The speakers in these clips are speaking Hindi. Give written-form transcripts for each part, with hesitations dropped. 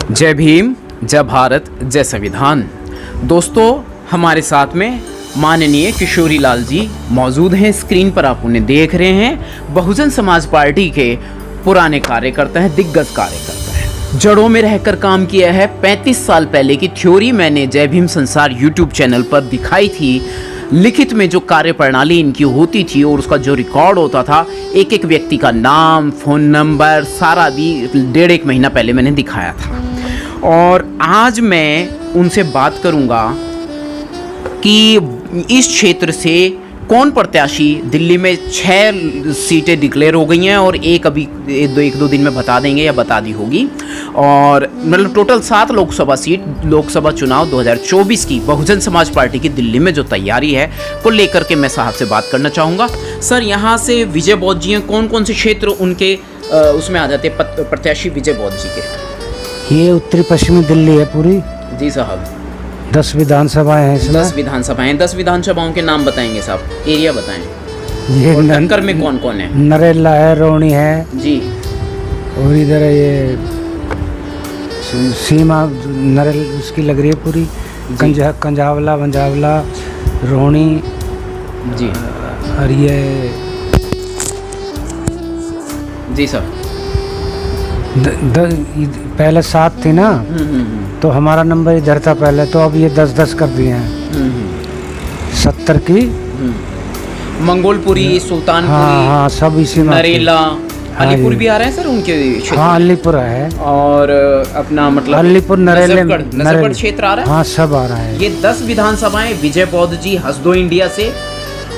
जय भीम, जय भारत, जय संविधान। दोस्तों, हमारे साथ में माननीय किशोरी लाल जी मौजूद हैं। स्क्रीन पर आप उन्हें देख रहे हैं। बहुजन समाज पार्टी के पुराने कार्यकर्ता हैं, दिग्गज कार्यकर्ता हैं। जड़ों में रहकर काम किया है। 35 साल पहले की थ्योरी मैंने जय भीम संसार यूट्यूब चैनल पर दिखाई थी। लिखित में जो कार्य प्रणाली इनकी होती थी और उसका जो रिकॉर्ड होता था, एक एक व्यक्ति का नाम, फ़ोन नंबर, सारा भी 1.5 महीना पहले मैंने दिखाया था। और आज मैं उनसे बात करूंगा कि इस क्षेत्र से कौन प्रत्याशी, दिल्ली में 6 सीटें डिक्लेयर हो गई हैं और एक अभी एक दो दिन में बता देंगे या बता दी होगी। और मतलब टोटल 7 लोकसभा सीट, लोकसभा चुनाव 2024 की बहुजन समाज पार्टी की दिल्ली में जो तैयारी है को लेकर के मैं साहब से बात करना चाहूँगा। सर, यहाँ से विजय बौद्ध जी हैं, कौन कौन से क्षेत्र उनके उसमें आ जाते हैं प्रत्याशी विजय बौद्ध जी के? ये उत्तरी पश्चिमी दिल्ली है पूरी। जी साहब। 10 विधानसभाएं हैं इसमें। 10 विधानसभाएं। 10 विधानसभाओं के नाम बताएंगे साहब, एरिया बताएं। ये टक्कर में कौन कौन है? नरेला है, रोहनी है जी, और इधर ये सीमा नरेल उसकी लग रही है पूरी। कंजावला, वंजावला, रोहनी जी और ये जी सर। पहले 7 थी ना, तो हमारा नंबर इधर था पहले, तो अब ये 10-10 कर दिए हैं। 70 की मंगोलपुरी, सुल्तानपुरी, हाँ, सब इसी में। नरेला, अलीपुर भी आ रहे हैं सर उनके क्षेत्र? हाँ, अलीपुर है। और अपना मतलब अलीपुर, नरेला, नजफगढ़ क्षेत्र आ रहा है। हाँ, सब आ रहा है। ये 10 विधानसभाएं विजय बौद्ध जी हसदो इंडिया से,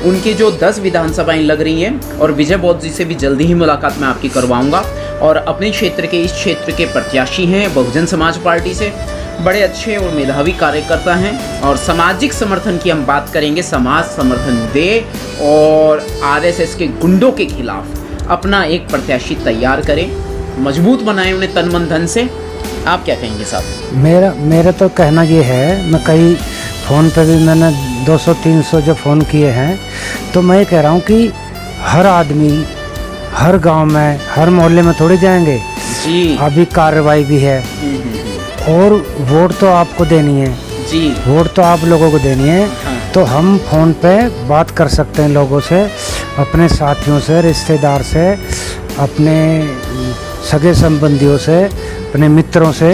उनकी जो 10 विधानसभाएं लग रही हैं, और विजय बौद्ध जी से भी जल्दी ही मुलाकात मैं आपकी करवाऊंगा। और अपने क्षेत्र के, इस क्षेत्र के प्रत्याशी हैं बहुजन समाज पार्टी से, बड़े अच्छे और मेधावी कार्यकर्ता हैं। और सामाजिक समर्थन की हम बात करेंगे, समाज समर्थन दे और आरएसएस के गुंडों के खिलाफ अपना एक प्रत्याशी तैयार करें, मजबूत बनाएं उन्हें तन मन धन से। आप क्या कहेंगे साहब? मेरा तो कहना ये है, मैं कई फ़ोन पे भी मैंने 200-300 जो फ़ोन किए हैं, तो मैं ये कह रहा हूँ कि हर आदमी हर गांव में, हर मोहल्ले में थोड़ी जाएंगे जी। अभी कार्रवाई भी है और वोट तो आपको देनी है जी, वोट तो आप लोगों को देनी है। हाँ। तो हम फ़ोन पे बात कर सकते हैं लोगों से, अपने साथियों से, रिश्तेदार से, अपने सगे संबंधियों से, अपने मित्रों से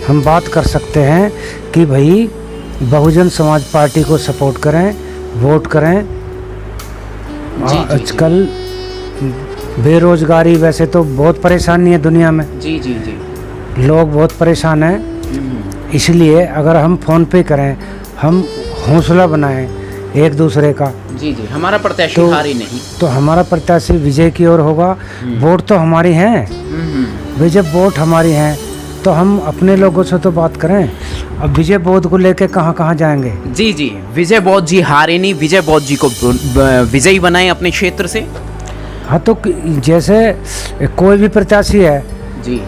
हम बात कर सकते हैं कि भाई बहुजन समाज पार्टी को सपोर्ट करें, वोट करें। आजकल बेरोजगारी वैसे तो बहुत परेशानी है दुनिया में। जी जी जी, लोग बहुत परेशान हैं। इसलिए अगर हम फ़ोन पे करें, हम हौसला बनाएं एक दूसरे का। जी जी, हमारा प्रत्याशी हारी नहीं, तो हमारा प्रत्याशी विजय की ओर होगा। वोट तो हमारी हैं भाई, जब वोट हमारी हैं तो हम अपने लोगों से तो बात करें। अब विजय बौद्ध को लेके कहाँ कहाँ जाएंगे? जी जी, विजय बौद्ध जी हारे नहीं, विजय बौद्ध जी को विजयी बनाएं अपने क्षेत्र से। हाँ, तो जैसे कोई भी प्रत्याशी है जी,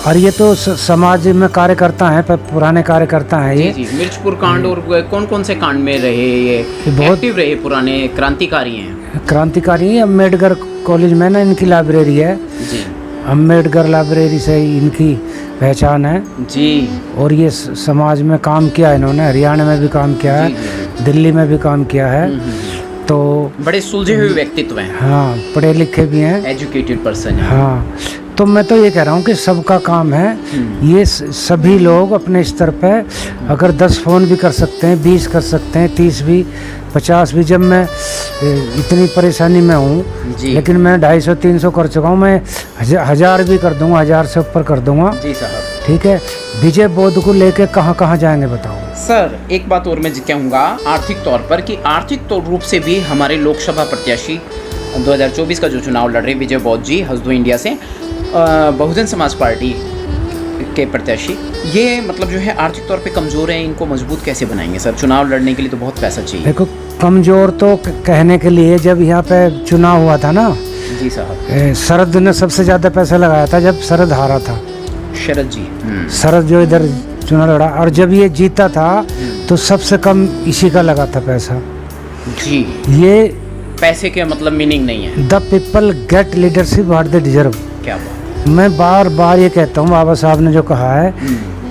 और ये तो समाज में कार्यकर्ता हैं, पुराने कार्यकर्ता हैं ये। जी, मिर्चपुर कांड और कौन कौन से कांड में रहे ये बहुत एक्टिव रहे, पुराने क्रांतिकारी हैं। क्रांतिकारी अम्बेडकर कॉलेज में ना इनकी लाइब्रेरी है जी, अम्बेडकर लाइब्रेरी से इनकी पहचान है जी। और ये समाज में काम किया है इन्होंने, हरियाणा में भी काम किया है, दिल्ली में भी काम किया है। तो बड़े सुलझे हुए व्यक्तित्व हैं। हाँ, पढ़े लिखे भी हैं, एजुकेटेड पर्सन है। हाँ, तो मैं तो ये कह रहा हूँ कि सबका काम है। ये सभी लोग अपने स्तर पे अगर 10 फ़ोन भी कर सकते हैं, 20 कर सकते हैं, 30 भी, 50 भी। जब मैं इतनी परेशानी में हूँ, लेकिन मैं 250-300 कर चुका हूँ, मैं 1000 भी कर दूँगा, 1000 से ऊपर कर दूँगा। जी साहब, ठीक है। विजय बौद्ध को लेके कहाँ कहाँ जाएंगे बताओ? सर, एक बात और मैं कहूँगा आर्थिक तौर पर, कि आर्थिक तौर रूप से भी हमारे लोकसभा प्रत्याशी 2024 का जो चुनाव लड़ रहे विजय बौद्ध जी हसदो इंडिया से, बहुजन समाज पार्टी के प्रत्याशी, ये मतलब जो है आर्थिक तौर पे कमज़ोर हैं, इनको मजबूत कैसे बनाएंगे सर? चुनाव लड़ने के लिए तो बहुत पैसा चाहिए। देखो, कमज़ोर तो कहने के लिए, जब यहाँ पे चुनाव हुआ था ना जी साहब, शरद ने सबसे ज़्यादा पैसा लगाया था जब शरद हारा था। शरद जी, शरद जो इधर चुनाव लड़ा, और जब ये जीता था तो सबसे कम इसी का लगा था पैसा जी। ये पैसे के मतलब मीनिंग नहीं है। The people get leadership what they deserve. क्या बात। मैं बार बार ये कहता हूँ, बाबा साहब ने जो कहा है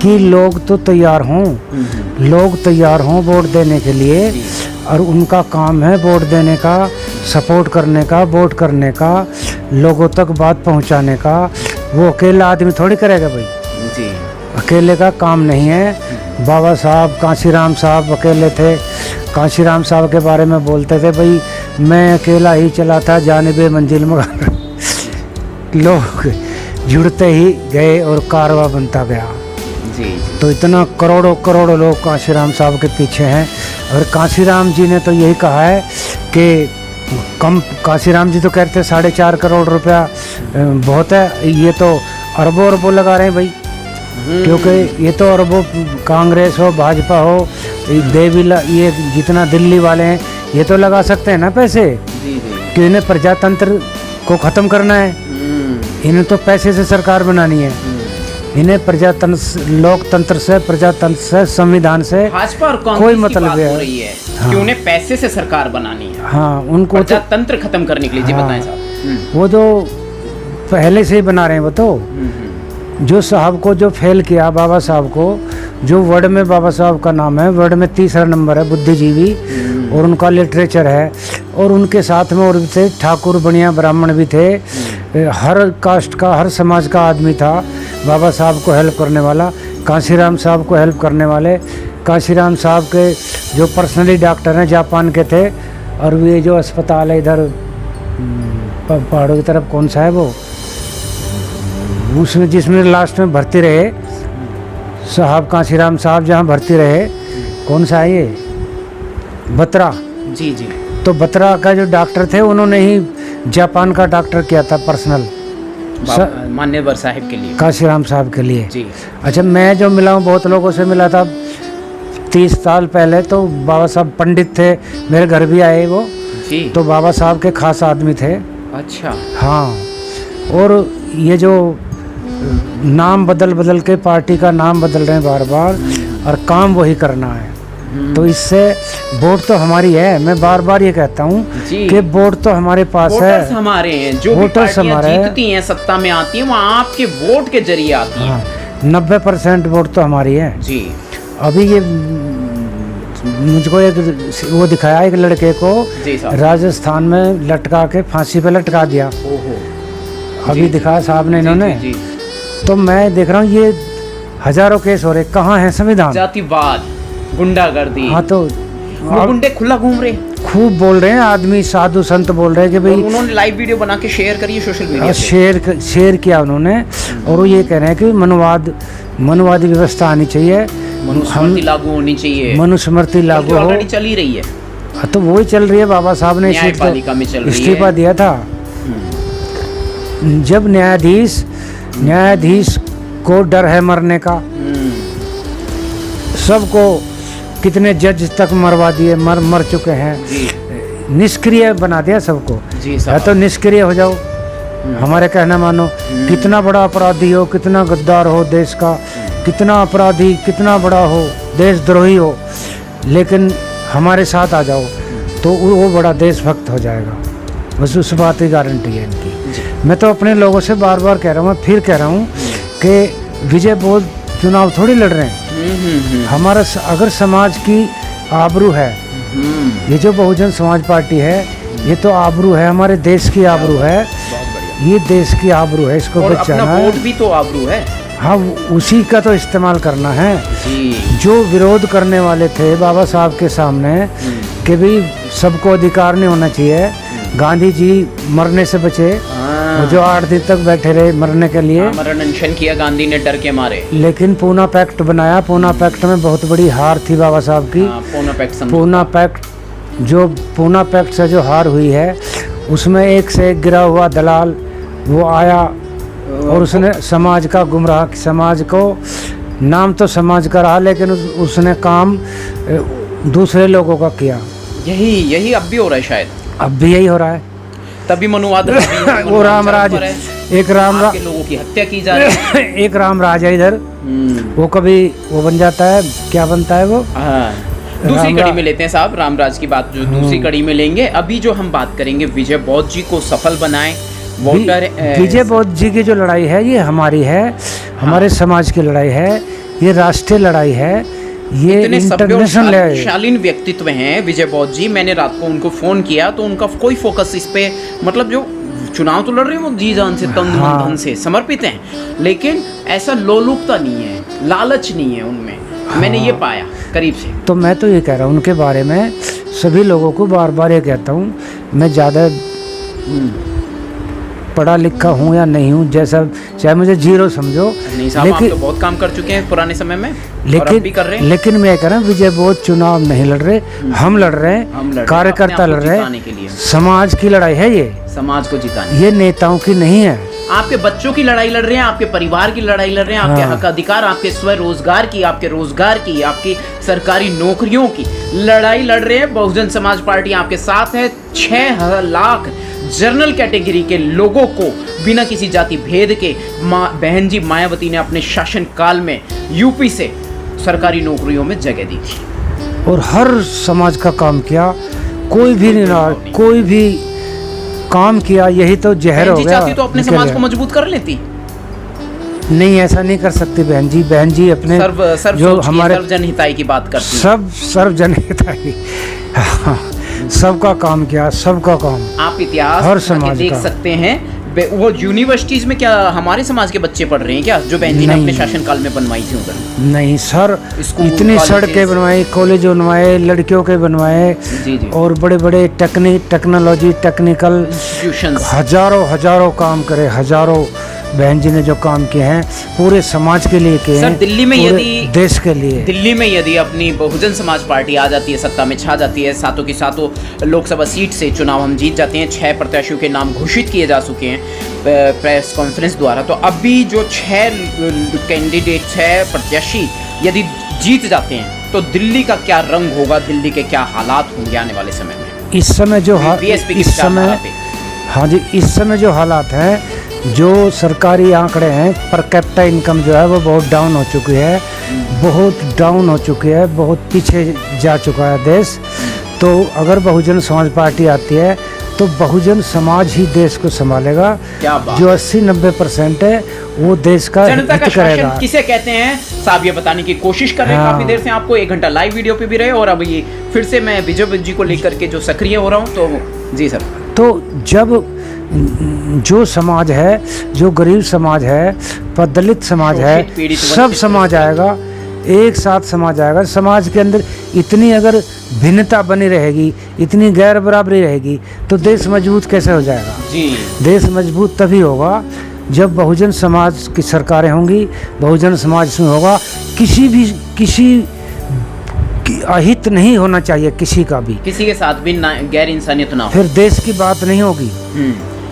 कि लोग तो तैयार हों, लोग तैयार हों वोट देने के लिए, और उनका काम है वोट देने का, सपोर्ट करने का, वोट करने का, लोगों तक बात पहुंचाने का। वो अकेला आदमी थोड़ी करेगा भाई जी, अकेले का काम नहीं है। बाबा साहब, कांशीराम साहब अकेले थे। कांशीराम साहब के बारे में बोलते थे, भाई मैं अकेला ही चला था जानिबे मंजिल, मगर लोग जुड़ते ही गए और कारवा बनता गया जी। तो इतना करोड़ों करोड़ों लोग कांशीराम साहब के पीछे हैं। और कांशीराम जी ने तो यही कहा है कि कांशीराम जी तो कहते हैं 4.5 करोड़ रुपया बहुत है, ये तो अरबों अरबों लगा रहे हैं भाई, क्योंकि ये तो अरबों, कांग्रेस हो, भाजपा हो, ये जितना दिल्ली वाले हैं ये तो लगा सकते हैं ना पैसे, कि इन्हें प्रजातंत्र को ख़त्म करना है, इन्हें तो पैसे से सरकार बनानी है, इन्हें प्रजातंत्र, लोकतंत्र से, प्रजातंत्र से, संविधान से भाजपा और कोई मतलब है कि उन्हें पैसे से सरकार बनानी है। हाँ, उनको प्रजातंत्र खत्म करने के लिए। जी बताएं साहब। वो तो पहले से ही बना रहे हैं। वो तो जो साहब को जो फेल किया, बाबा साहब को, जो वर्ड में बाबा साहब का नाम है, वर्ड में 3रा नंबर है, बुद्धिजीवी, और उनका लिटरेचर है, और उनके साथ में और भी थे, ठाकुर, बनिया, ब्राह्मण भी थे, हर कास्ट का, हर समाज का आदमी था बाबा साहब को हेल्प करने वाला, कांशीराम साहब को हेल्प करने वाले। कांशीराम साहब के जो पर्सनली डॉक्टर हैं जापान के थे, और ये जो अस्पताल है इधर पहाड़ों की तरफ, कौन सा है वो, उसमें जिसमें लास्ट में भर्ती रहे साहब, कांशीराम साहब जहाँ भर्ती रहे, कौन सा है ये, बत्रा जी जी। तो बत्रा का जो डॉक्टर थे उन्होंने ही जापान का डॉक्टर किया था पर्सनल, मान्यवर साहब के लिए, कांशीराम साहब के लिए जी। अच्छा, मैं जो मिला हूँ, बहुत लोगों से मिला था 30 साल पहले, तो बाबा साहब पंडित थे, मेरे घर भी आए वो जी, तो बाबा साहब के खास आदमी थे। अच्छा हाँ, और ये जो नाम बदल बदल के पार्टी का नाम बदल रहे हैं बार बार, और काम वही करना है, तो इससे वोट तो हमारी है। मैं बार बार ये कहता हूँ कि वोट तो हमारे पास है, वोटर्स हमारे हैं, जो वोटर्स हमारे जीतती हैं, सत्ता में आती हैं, वो आपके वोट के जरिए आती हैं। 90% वोट तो हमारी है जी। अभी ये मुझको एक वो दिखाया, एक लड़के को राजस्थान में लटका के फांसी पे लटका दिया, अभी दिखाया साहब ने इन्होंने। तो मैं देख रहा हूँ ये हजारों केस हो रहे, कहाँ है संविधान? जातिवाद, गुंडागर्दी। हाँ, तो वो गुंडे खुला घूम रहे, खूब बोल रहे हैं, आदमी साधु संत बोल रहे हैं कि भाई, उन्होंने लाइव वीडियो बना के शेयर करी सोशल मीडिया पे, शेयर किया उन्होंने, और वो ये कह रहे हैं कि मनुवादी व्यवस्था आनी चाहिए, मनुस्मृति लागू होनी चाहिए, मनुस्मृति लागू हो, चल ही रही है। तो वही चल रही है, बाबा साहब ने इस्तीफा दिया था। जब न्यायाधीश को डर है मरने का, सबको, कितने जज तक मरवा दिए, मर चुके हैं, निष्क्रिय बना दिया सबको, या तो निष्क्रिय हो जाओ, हमारे कहना मानो, कितना बड़ा अपराधी हो, कितना गद्दार हो देश का, कितना अपराधी, कितना बड़ा हो, देशद्रोही हो, लेकिन हमारे साथ आ जाओ तो वो बड़ा देशभक्त हो जाएगा, बस उस बात की गारंटी है इनकी। मैं तो अपने लोगों से बार बार कह रहा हूँ, मैं फिर कह रहा हूँ कि विजय बोध चुनाव थोड़ी लड़ रहे हैं, हमारा अगर समाज की आबरू है, ये जो बहुजन समाज पार्टी है, ये तो आबरू है, हमारे देश की आबरू है, ये देश की आबरू है, इसको बचाना है। वोट भी तो आबरू है। हाँ, उसी का तो इस्तेमाल करना है। जो विरोध करने वाले थे बाबा साहब के सामने कि भाई सबको अधिकार नहीं होना चाहिए, गांधी जी मरने से बचे, जो 8 दिन तक बैठे रहे मरने के लिए, मरण अनशन किया गांधी ने डर के मारे, लेकिन पूना पैक्ट बनाया। पूना पैक्ट में बहुत बड़ी हार थी बाबा साहब की। पूना पैक्ट से जो हार हुई है, उसमें एक से एक गिरा हुआ दलाल वो आया और उसने समाज का गुमराह, समाज को, नाम तो समाज का रहा, लेकिन उसने काम दूसरे लोगों का किया। यही अब भी हो रहा है, शायद अब भी यही हो रहा है। तभी मनुवाद वो रामराज, एक रामराज, लोगों की हत्या की जा रही है। एक रामराज है इधर, वो कभी वो बन जाता है, क्या बनता है वो। दूसरी कड़ी में लेते हैं साहब, रामराज की बात जो दूसरी कड़ी में लेंगे। अभी जो हम बात करेंगे, विजय बौद्ध जी को सफल बनाएं, वोटर विजय बौद्ध जी की जो लड़ाई है ये हमारी है, हमारे समाज की लड़ाई है, ये राष्ट्रीय लड़ाई है, ये इतने सभ्य और इंटरनेशनल शालीन व्यक्तित्व हैं विजय बौद्ध जी। मैंने रात को उनको फोन किया तो उनका कोई फोकस इस पे, मतलब जो चुनाव तो लड़ रहे हैं वो जी जान से तन मन धन से समर्पित हैं, लेकिन ऐसा लोलुपता नहीं है, लालच नहीं है उनमें। मैंने ये पाया करीब से। तो मैं तो ये कह रहा हूँ उनके बारे में सभी लोगों को बार बार ये कहता हूँ, मैं ज़्यादा पढ़ा लिखा हूँ या नहीं हूँ, जैसा चाहे मुझे जीरो समझो, नहीं साहब, आप तो बहुत काम कर चुके हैं पुराने समय में और अब भी कर रहे हैं। लेकिन मैं कह रहा हूँ विजय बौद्ध चुनाव नहीं लड़ रहे, हम लड़ रहे हैं, कार्यकर्ता लड़ रहे हैं, समाज की लड़ाई है ये, समाज को जिताने, ये नेताओं की नहीं है। आपके बच्चों की लड़ाई लड़ रहे हैं, आपके परिवार की लड़ाई लड़ रहे हैं, आपके हक अधिकार, आपके स्वरोजगार की, आपके रोजगार की, आपकी सरकारी नौकरियों की लड़ाई लड़ रहे हैं। बहुजन समाज पार्टी आपके साथ है। 6 लाख जनरल कैटेगरी के लोगों को बिना किसी जाति भेद के बहन जी मायावती ने अपने शासन काल में यूपी से सरकारी नौकरियों में जगह दी थी और हर समाज का काम किया, कोई भी काम किया, यही तो जहर हो गया। चाहती तो अपने समाज को मजबूत कर लेती, नहीं ऐसा नहीं कर सकती बहन जी अपने सर्व जो हमारे जनहिताई की बात करती सब सर्व जनहिताई सबका काम किया, सबका काम। आप इतिहास हर समाज देख सकते हैं, वो यूनिवर्सिटीज में क्या हमारे समाज के बच्चे पढ़ रहे हैं क्या, जो बहन जी ने अपने शासनकाल में बनवाई थी उधर? नहीं सर, इतनी सड़कें बनवाई, कॉलेज बनवाए, लड़कियों के बनवाए, और बड़े बड़े टेक्नोलॉजी टेक्निकल हजारों काम करे, हजारों बहन जी ने जो काम किए हैं पूरे समाज के लिए किए हैं, दिल्ली में यदि देश के लिए, दिल्ली में यदि अपनी बहुजन समाज पार्टी आ जाती है, सत्ता में छा जाती है, सातों की सातों लोकसभा सीट से चुनाव हम जीत जाते हैं, 6 प्रत्याशियों के नाम घोषित किए जा चुके हैं प्रेस कॉन्फ्रेंस द्वारा, तो अभी जो 6 कैंडिडेट 6 प्रत्याशी यदि जीत जाते हैं तो दिल्ली का क्या रंग होगा, दिल्ली के क्या हालात होंगे आने वाले समय में? इस समय जो इस समय जो हालात हैं, जो सरकारी आंकड़े हैं, पर कैपिटा इनकम जो है वो बहुत डाउन हो चुकी है, बहुत पीछे जा चुका है देश। तो अगर बहुजन समाज पार्टी आती है तो बहुजन समाज ही देश को संभालेगा। जो 80-90% है वो देश का जनता का हित करेगा। किसे कहते हैं साहब, ये बताने की कोशिश कर रहे हैं काफी देर से आपको, 1 घंटा लाइव वीडियो पे भी रहे, और अब ये फिर से मैं विजय जी को लेकर के जो सक्रिय हो रहा हूँ, तो जी सर। तो जब जो समाज है, जो गरीब समाज है, दलित समाज है, सब समाज आएगा, एक साथ समाज आएगा। समाज के अंदर इतनी अगर भिन्नता बनी रहेगी, इतनी गैर बराबरी रहेगी, तो देश मजबूत कैसे हो जाएगा? जी, देश मजबूत तभी होगा जब बहुजन समाज की सरकारें होंगी, बहुजन समाज में होगा। किसी अहित नहीं होना चाहिए, किसी का भी, किसी के साथ भी गैर इंसानियत ना हो, फिर देश की बात नहीं होगी।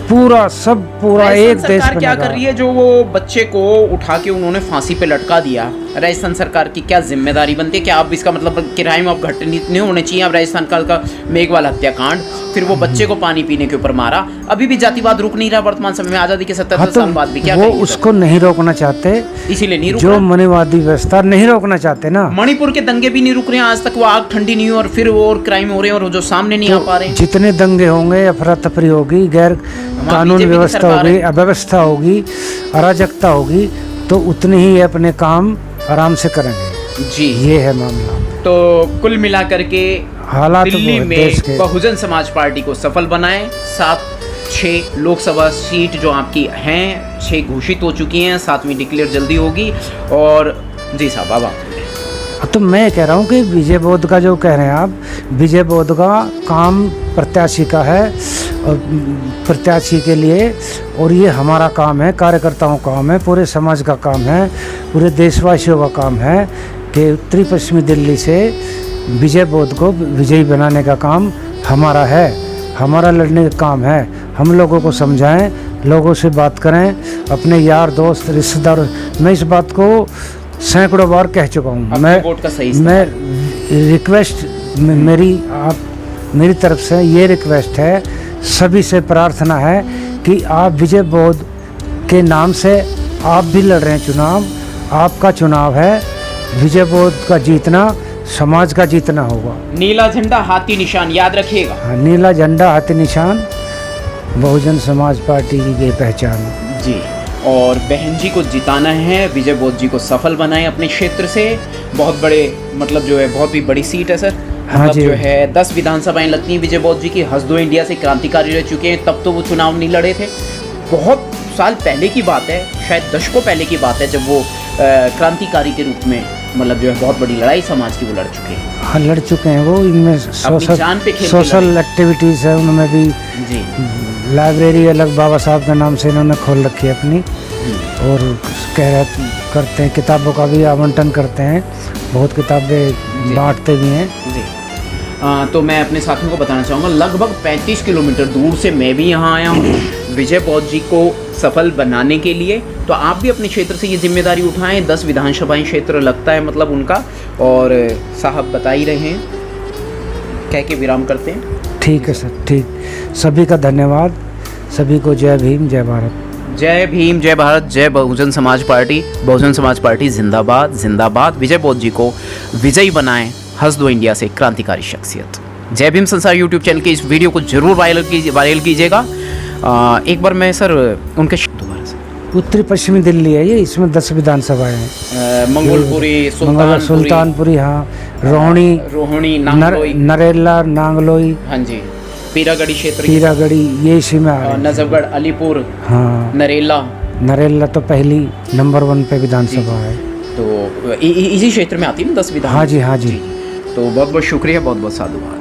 पूरा एक देश क्या कर रही है, जो वो बच्चे को उठा के उन्होंने फांसी पे लटका दिया, राजस्थान सरकार की क्या जिम्मेदारी बनती है? क्या अब इसका मतलब क्राइम अब घटित नहीं होने चाहिए? अब राजस्थान काल का मेघवाल हत्याकांड, फिर वो बच्चे को पानी पीने के ऊपर मारा, अभी भी जातिवाद रुक नहीं रहा वर्तमान समय में, आजादी के 77 साल बाद भी। क्या वो उसको नहीं रोकना चाहते, इसीलिए नहीं रुक जो मनुवादी व्यवस्था नहीं रोकना चाहते ना। मणिपुर के दंगे भी नहीं रुक रहे हैं आज तक, वो आग ठंडी नहीं हुई और फिर वो और क्राइम हो रहे हैं और जो सामने नहीं आ पा रहे। जितने दंगे होंगे, अफरा तफरी होगी, गैर कानून व्यवस्था होगी, अव्यवस्था होगी, अराजकता होगी, तो उतने ही अपने काम आराम से करेंगे। जी, ये है मामला। तो कुल मिलाकर के हालात दिल्ली में बहुजन समाज पार्टी को सफल बनाएं। 6 लोकसभा सीट जो आपकी हैं 6 घोषित हो चुकी हैं, 7वीं डिक्लेयर जल्दी होगी। और जी साहब, बाबा तो मैं कह रहा हूँ कि विजय बौद्ध का जो कह रहे हैं आप, विजय बौद्ध का काम प्रत्याशी का है, और प्रत्याशी के लिए, और ये हमारा काम है, कार्यकर्ताओं का काम है, पूरे समाज का काम है, पूरे देशवासियों का काम है कि उत्तरी पश्चिमी दिल्ली से विजय बौद्ध को विजयी बनाने का काम हमारा है, हमारा लड़ने का काम है। हम लोगों को समझाएं, लोगों से बात करें, अपने यार दोस्त रिश्तेदार। मैं इस बात को सैकड़ों बार कह चुका हूँ। मैं रिक्वेस्ट, मेरी तरफ से ये रिक्वेस्ट है, सभी से प्रार्थना है कि आप विजय बौद्ध के नाम से आप भी लड़ रहे हैं चुनाव, आपका चुनाव है, विजय बौद्ध का जीतना समाज का जीतना होगा। नीला झंडा हाथी निशान याद रखिएगा। नीला झंडा हाथी निशान बहुजन समाज पार्टी की पहचान। जी, और बहन जी को जिताना है, विजय बोध जी को सफल बनाएं अपने क्षेत्र से। बहुत बड़े मतलब जो है बहुत ही बड़ी सीट है सर। हाँ मतलब जी। जो है 10 विधानसभाएं लगती हैं विजय बोध जी की। हंस दो इंडिया से क्रांतिकारी रह चुके हैं, तब तो वो चुनाव नहीं लड़े थे। बहुत साल पहले की बात है, शायद दशकों पहले की बात है, जब वो क्रांतिकारी के रूप में मतलब जो है बहुत बड़ी लड़ाई समाज की वो लड़ चुके हैं। हाँ, लड़ चुके हैं वो। इनमें जान पे खेल के सोशल एक्टिविटीज़ है, उनमें भी जी। लाइब्रेरी अलग बाबा साहब के नाम से इन्होंने खोल रखी है अपनी, और करते हैं किताबों का भी आवंटन करते हैं, बहुत किताबें बांटते भी हैं जी। तो मैं अपने साथियों को बताना चाहूँगा, लगभग 35 किलोमीटर दूर से मैं भी यहाँ आया हूँ विजय बोध जी को सफल बनाने के लिए। तो आप भी अपने क्षेत्र से ये जिम्मेदारी उठाएं। 10 विधानसभाएं क्षेत्र लगता है मतलब उनका, और साहब बता ही रहे हैं, कह के विराम करते हैं। ठीक है सर, ठीक। सभी का धन्यवाद, सभी को जय भीम, जय भारत। जय भीम, जय भारत, जय बहुजन समाज पार्टी। बहुजन समाज पार्टी जिंदाबाद जिंदाबाद। विजय बोध जी को विजयी बनाएं, हंस दो इंडिया से क्रांतिकारी शख्सियत। जय भीम संसार यूट्यूब चैनल के इस वीडियो को जरूर वायरल कीजिएगा। एक बार मैं सर उनके दोबारा से, उत्तरी पश्चिमी दिल्ली है ये, इसमें 10 विधानसभाएं हैं। मंगोलपुरी, सुल्तानपुरी, हाँ, रोहिणी, नांगलोई, नरेला, नांगलोई, हाँ जी, पीरागढ़ी क्षेत्र, पीरागढ़ी, ये इसी में आ रहे हैं। नजफगढ़, अलीपुर, हाँ, नरेला तो पहली नंबर 1 पे विधानसभा है। तो इसी क्षेत्र में आती है ना 10 विधान। हाँ जी, हाँ जी। तो बहुत बहुत शुक्रिया, बहुत बहुत साधुवाद।